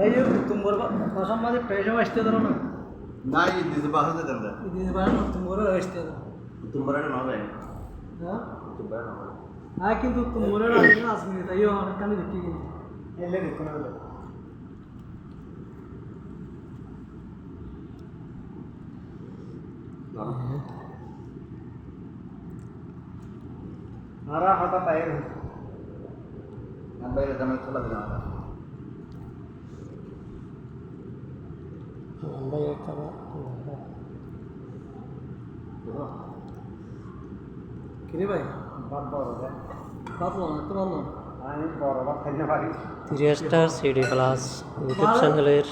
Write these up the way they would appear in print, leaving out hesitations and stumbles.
ಅಯ್ಯೋ ತುಂಬರು ಹೊಸ ಮಾದಿ ಪೈಸೆ ಅಷ್ಟಿದ್ರು ನಾ ಇದು ಬಾಹದ ಇದು ಬಾಳ ತುಂಬರು ಅಷ್ಟಿದ್ರು ತುಂಬರಣ ನೋವೆ ಹಾಂ ತುಂಬರಣ ನೋವೆ ಹಾಕಿಂದು ತುಂಬರು ಅಸ್ಮಿತ ಅಯ್ಯೋ ಅನ್ಕೊಂಡು ಬಿಟ್ಟಿದ್ದೀನಿ ಎಲ್ಲೇ ಇಟ್ಕೊಳ್ಳೋದು हरा हाथा टायर है नंबर एकदम चला बिना नंबर एक का किरे भाई बात बोल रहे बात बोल तो बोलो आने बोल बात करने वाली 3 স্টার সিডি প্লাস ইউটিউব চ্যানেলের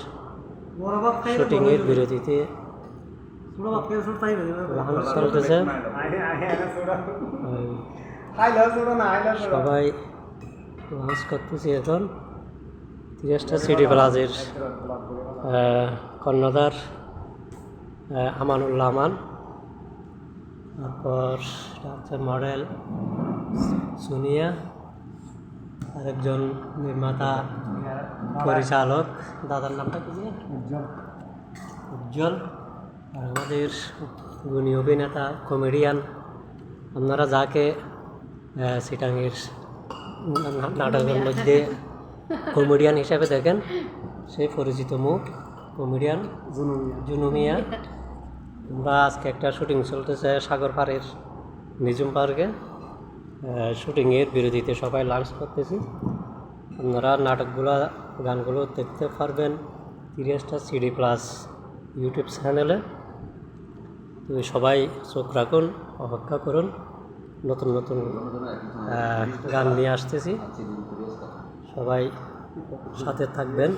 শুটিংয়ের বিরতিতে थोड़ा बात कर सुनता ही नहीं লঞ্চ চলতেছে সবাই লঞ্চ করতেছি এখন 3 স্টার সিডি প্লাসের কর্ণধার আমানুল্লাহ আমান, তারপর মডেল সোনিয়া, আরেকজন নির্মাতা পরিচালক দাদার নামটা কি উজ্জ্বল, আর আমাদের গুণী অভিনেতা কমেডিয়ান, আপনারা যাকে সিটাংয়ের নাটকের মধ্যে কমেডিয়ান হিসাবে দেখেন সেই পরিচিত মুখ কমেডিয়ান জুনু মিয়া। আমরা আজকে একটা শুটিং চলতেছে সাগর পাড়ের নিজুম পার্কে, শুটিংয়ের বিরতিতে সবাই লাঞ্চ করতেছি। আপনারা নাটকগুলো গানগুলো দেখতে পারবেন 3 স্টার সিডি প্লাস ইউটিউব চ্যানেলে। তো সবাই চোখ রাখুন, অপেক্ষা করুন, নতুন নতুন গান নিয়ে আসতেছি, সবাই সাথে থাকবেন।